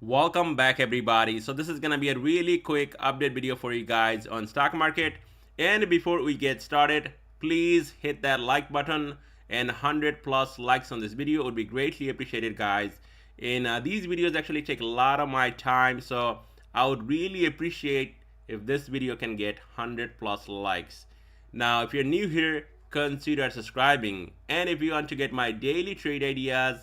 Welcome back everybody. So this is gonna be a really quick update video for you guys on stock market. And before we get started, please hit that like button, and 100 plus likes on this video would be greatly appreciated, guys. And these videos actually take a lot of my time, so I would really appreciate if this video can get 100 plus likes. Now if you're new here, consider subscribing, and if you want to get my daily trade ideas,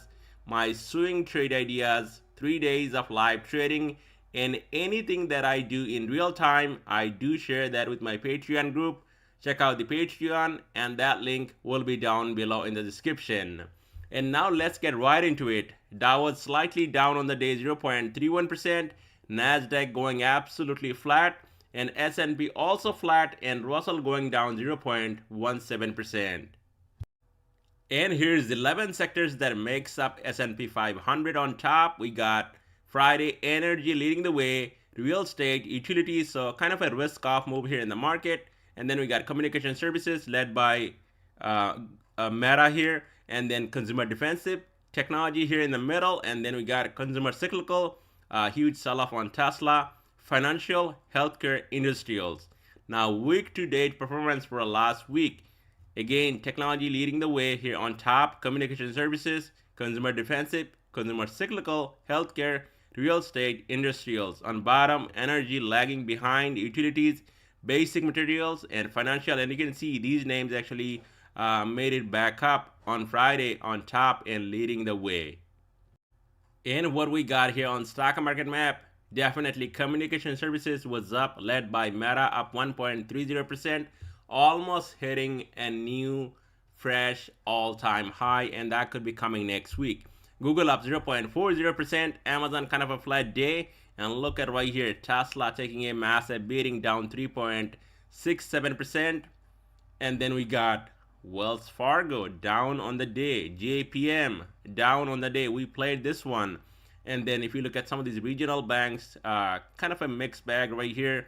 my swing trade ideas, 3 days of live trading, and anything that I do in real time, I do share that with my Patreon group. Check out the Patreon, and that link will be down below in the description. And now let's get right into it. Dow was slightly down on the day, 0.31%, Nasdaq going absolutely flat, and S&P also flat, and Russell going down 0.17%. And here's the 11 sectors that makes up S&P 500. On top, we got Friday energy leading the way, real estate, utilities, so kind of a risk-off move here in the market. And then we got communication services led by Meta here, and then consumer defensive, technology here in the middle, and then we got consumer cyclical, huge sell-off on Tesla, financial, healthcare, industrials. Now, week-to-date performance for last week. Again, technology leading the way here on top, communication services, consumer defensive, consumer cyclical, healthcare, real estate, industrials. On bottom, energy lagging behind, utilities, basic materials, and financial. And you can see these names actually made it back up on Friday on top and leading the way. And what we got here on stock market map, definitely communication services was up, led by Meta up 1.30%. Almost hitting a new fresh all-time high, and that could be coming next week. Google up 0.40%, Amazon kind of a flat day, and look at right here, Tesla taking a massive beating, down 3.67%. And then we got Wells Fargo down on the day, JPM down on the day. We played this one. And then if you look at some of these regional banks, kind of a mixed bag right here.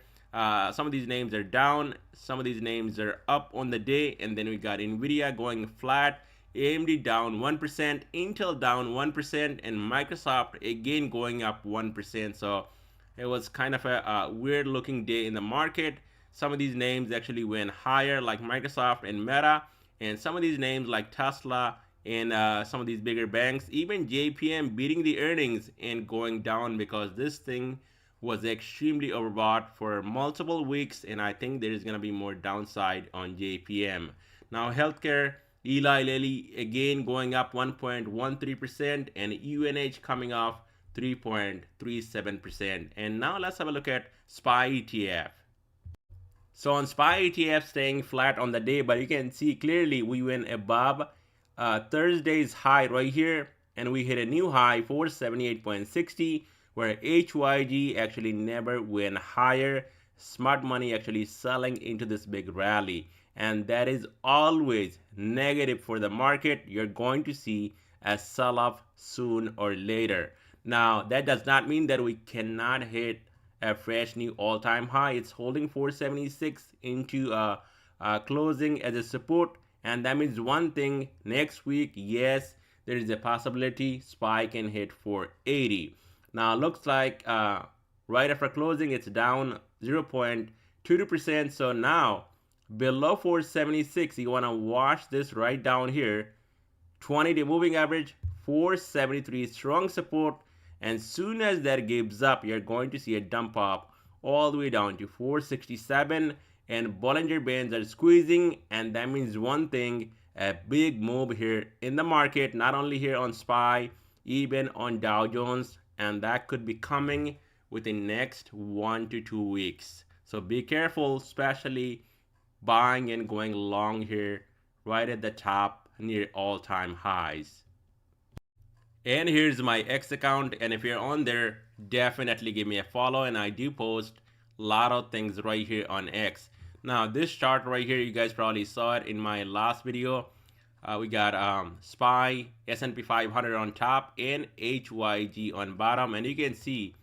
Some of these names are down, some of these names are up on the day, and then we got Nvidia going flat, AMD down 1%, Intel down 1%, and Microsoft again going up 1%. So it was kind of a weird looking day in the market. Some of these names actually went higher, like Microsoft and Meta, and some of these names like Tesla and some of these bigger banks, even JPM beating the earnings and going down because this thing was extremely overbought for multiple weeks, and I think there is going to be more downside on JPM. Now healthcare, Eli Lilly again going up 1.13%, and UNH coming off 3.37%. And now let's have a look at SPY ETF. So on SPY ETF staying flat on the day, but you can see clearly we went above Thursday's high right here, and we hit a new high 478.60, where HYG actually never went higher. Smart money actually selling into this big rally, and that is always negative for the market. You're going to see a sell-off soon or later. Now that does not mean that we cannot hit a fresh new all-time high. It's holding 476 into closing as a support, and that means one thing: next week, yes, there is a possibility SPY can hit 480. Now looks like right after closing it's down 0.22%. So now below 476, you want to watch this right down here. 20-day moving average 473, strong support, and soon as that gives up, you're going to see a dump up all the way down to 467, and Bollinger Bands are squeezing, and that means one thing: a big move here in the market, not only here on SPY, even on Dow Jones, and that could be coming within next 1 to 2 weeks. So be careful, especially buying and going long here right at the top near all-time highs. And here's my X account, and if you're on there, definitely give me a follow, and I do post a lot of things right here on X. Now this chart right here, you guys probably saw it in my last video. We got SPY, S&P 500 on top, and HYG on bottom, and you can see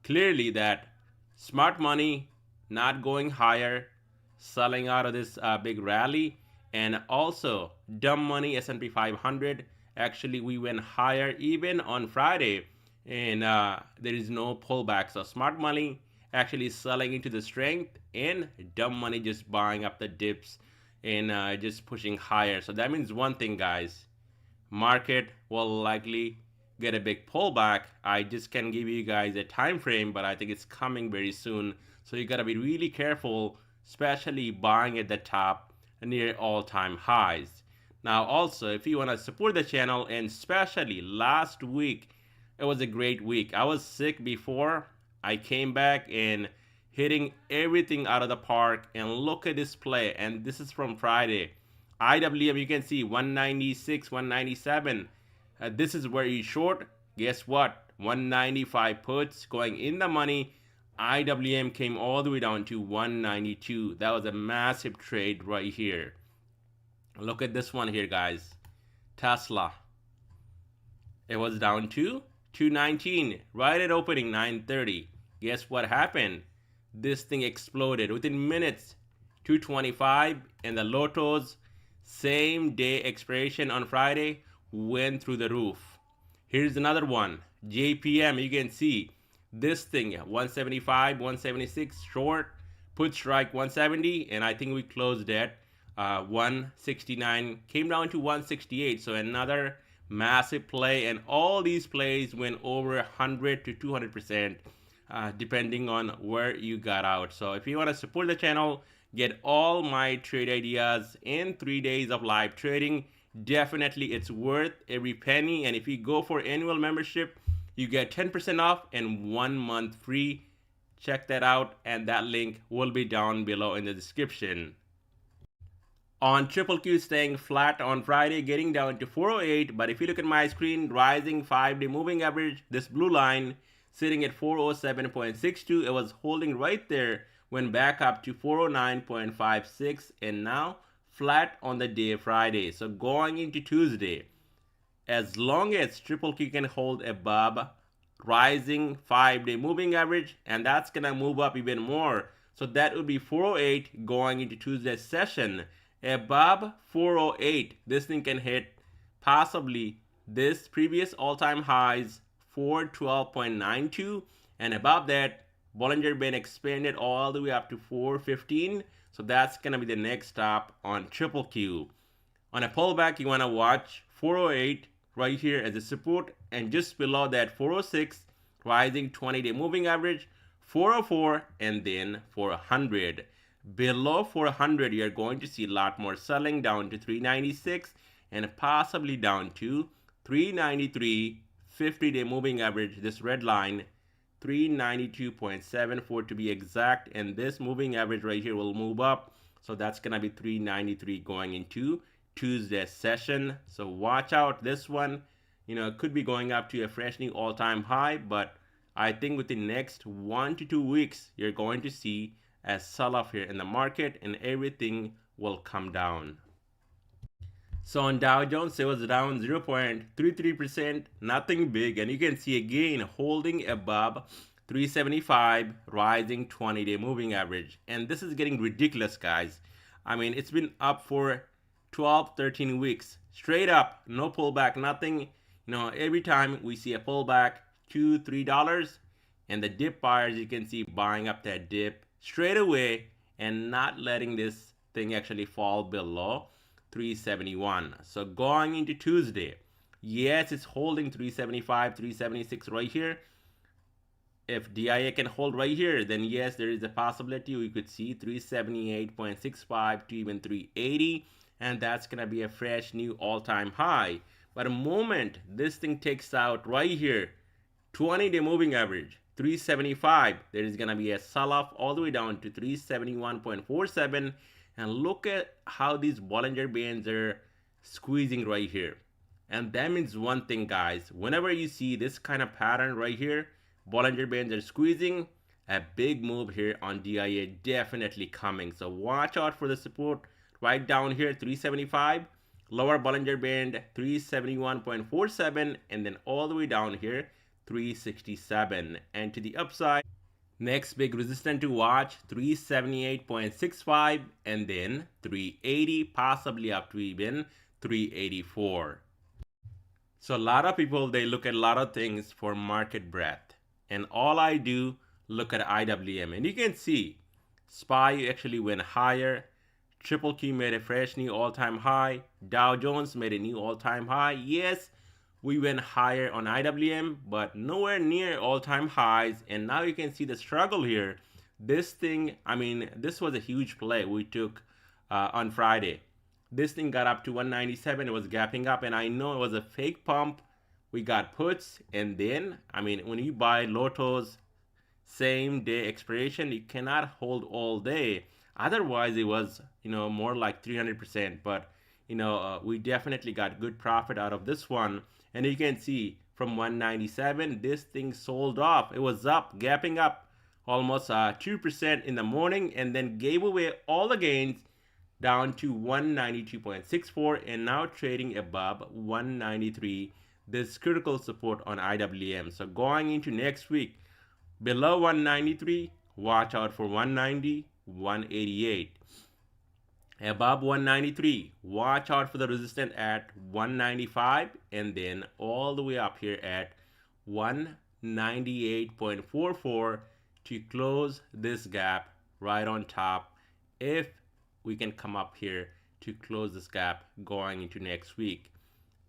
clearly that smart money not going higher, selling out of this big rally, and also dumb money S&P 500. Actually, we went higher even on Friday. and there is no pullback. So smart money actually selling into the strength, and dumb money just buying up the dips and just pushing higher. So that means one thing, guys: market will likely get a big pullback. I just can't give you guys a time frame, but I think it's coming very soon. So you gotta be really careful, especially buying at the top near all-time highs. Now, also, if you wanna support the channel, and especially last week, it was a great week. I was sick before. I came back and hitting everything out of the park. And look at this play. And this is from Friday. IWM, you can see 196, 197. This is where you short. Guess what? 195 puts going in the money. IWM came all the way down to 192. That was a massive trade right here. Look at this one here, guys. Tesla. It was down to 219 right at opening 9:30. Guess what happened? This thing exploded within minutes. 225, and the Lotos same day expiration on Friday went through the roof. Here's another one. JPM, you can see this thing 175, 176 short, put strike 170, and I think we closed at 169, came down to 168. So another massive play, and all these plays went over 100 to 200%, depending on where you got out. So if you want to support the channel, get all my trade ideas in 3 days of live trading, definitely it's worth every penny. And if you go for annual membership, you get 10% off and 1 month free. Check that out, and that link will be down below in the description. On triple Q, staying flat on Friday, getting down to 408. But if you look at my screen, rising 5-day moving average, this blue line sitting at 407.62. It was holding right there, went back up to 409.56, and now flat on the day Friday. So going into Tuesday, as long as triple Q can hold above rising 5-day moving average, and that's gonna move up even more. So that would be 408 going into Tuesday's session. Above 408, this thing can hit possibly this previous all-time highs 412.92, and above that Bollinger Band expanded all the way up to 415. So that's gonna be the next stop on triple Q. On a pullback, you want to watch 408 right here as a support, and just below that 406 rising 20-day moving average, 404, and then 400. Below 400, you're going to see a lot more selling down to 396 and possibly down to 393. 50-day moving average, this red line, 392.74 to be exact, and this moving average right here will move up. So that's gonna be 393 going into Tuesday's session. So watch out this one. It could be going up to a fresh new all-time high, but I think within the next 1 to 2 weeks, you're going to see a sell-off here in the market, and everything will come down. So on Dow Jones, it was down 0.33%, nothing big, and you can see again holding above 375, rising 20-day moving average. And this is getting ridiculous, guys. I mean, it's been up for 12, 13 weeks, straight up, no pullback, nothing. Every time we see a pullback, $2, $3, and the dip buyers, you can see buying up that dip straight away and not letting this thing actually fall below 371. So going into Tuesday, yes, it's holding 375, 376 right here. If DIA can hold right here, then yes, there is a possibility we could see 378.65 to even 380, and that's gonna be a fresh new all-time high. But the moment this thing takes out right here 20-day moving average 375, there is gonna be a sell-off all the way down to 371.47. And look at how these Bollinger Bands are squeezing right here. And that means one thing, guys. Whenever you see this kind of pattern right here, Bollinger Bands are squeezing, a big move here on DIA definitely coming. So watch out for the support right down here, 375. Lower Bollinger Band, 371.47. And then all the way down here, 367. And to the upside, next big resistance to watch, 378.65, and then 380, possibly up to even 384. So a lot of people, they look at a lot of things for market breadth, and all I do look at IWM, and you can see SPY actually went higher. Triple Q made a fresh new all-time high. Dow Jones made a new all-time high. Yes, we went higher on IWM, but nowhere near all-time highs. And now you can see the struggle here. This thing, I mean, this was a huge play we took on Friday. This thing got up to 197. It was gapping up, and I know it was a fake pump. We got puts, and then, I mean, when you buy Lotos same day expiration, you cannot hold all day. Otherwise, it was, more like 300%. But, we definitely got good profit out of this one. And you can see from 197, this thing sold off. It was up, gapping up almost 2% in the morning, and then gave away all the gains down to 192.64, and now trading above 193. This critical support on IWM. So going into next week, below 193, watch out for 190, 188. Above 193, watch out for the resistance at 195, and then all the way up here at 198.44 to close this gap right on top, if we can come up here to close this gap going into next week.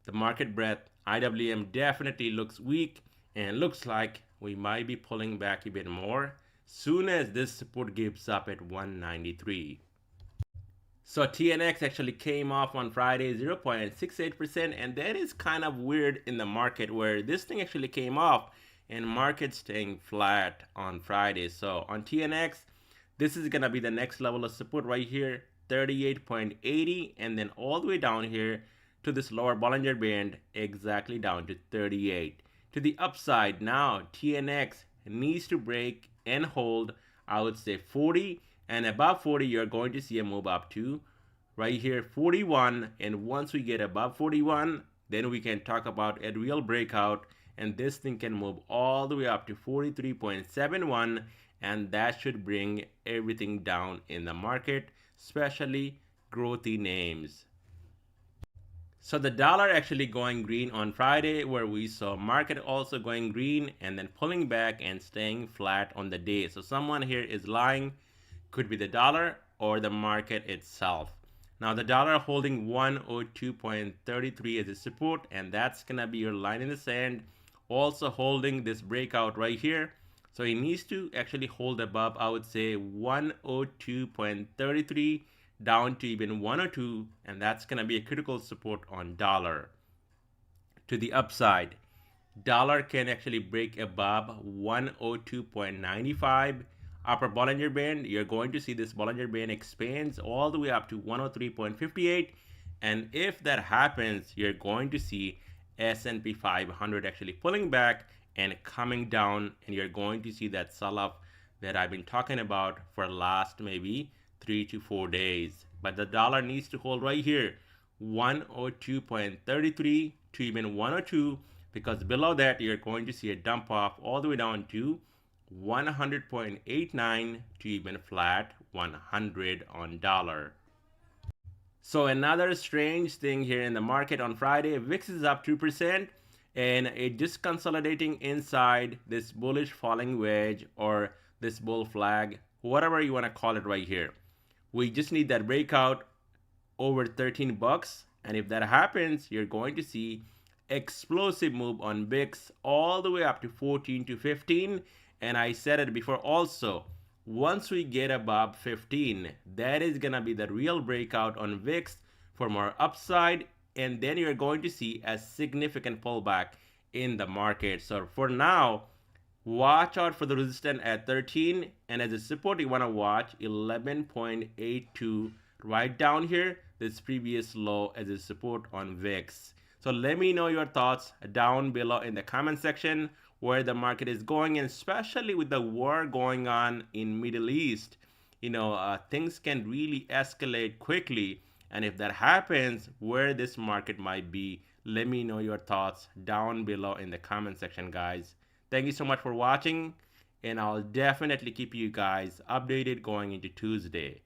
The market breadth, IWM definitely looks weak, and looks like we might be pulling back a bit more soon as this support gives up at 193. So TNX actually came off on Friday 0.68%, and that is kind of weird in the market where this thing actually came off and market staying flat on Friday. So on TNX, this is gonna be the next level of support right here, 38.80, and then all the way down here to this lower Bollinger Band, exactly down to 38. To the upside now, TNX needs to break and hold, I would say 40, and above 40 you're going to see a move up to right here 41, and once we get above 41, then we can talk about a real breakout, and this thing can move all the way up to 43.71, and that should bring everything down in the market, especially growthy names. So the dollar actually going green on Friday, where we saw market also going green and then pulling back and staying flat on the day. So someone here is lying, could be the dollar or the market itself. Now the dollar holding 102.33 as a support, and that's gonna be your line in the sand. Also holding this breakout right here. So it needs to actually hold above, I would say 102.33 down to even 102, and that's going to be a critical support on dollar. To the upside, dollar can actually break above 102.95 upper Bollinger Band. You're going to see this Bollinger Band expands all the way up to 103.58, and if that happens, you're going to see S&P 500 actually pulling back and coming down, and you're going to see that sell-off that I've been talking about for last maybe 3 to 4 days. But the dollar needs to hold right here 102.33 to even 102, because below that you're going to see a dump off all the way down to 100.89 to even flat 100 on dollar. So another strange thing here in the market on Friday, VIX is up 2%, and it just consolidating inside this bullish falling wedge or this bull flag, whatever you want to call it right here. We just need that breakout over 13 bucks, and if that happens, you're going to see explosive move on VIX all the way up to 14 to 15. And I said it before also, once we get above 15, that is gonna be the real breakout on VIX for more upside, and then you're going to see a significant pullback in the market. So for now, watch out for the resistance at 13, and as a support you want to watch 11.82 right down here, this previous low as a support on VIX. So let me know your thoughts down below in the comment section where the market is going, and especially with the war going on in Middle East, things can really escalate quickly, and if that happens, where this market might be, let me know your thoughts down below in the comment section, guys. Thank you so much for watching, and I'll definitely keep you guys updated going into Tuesday.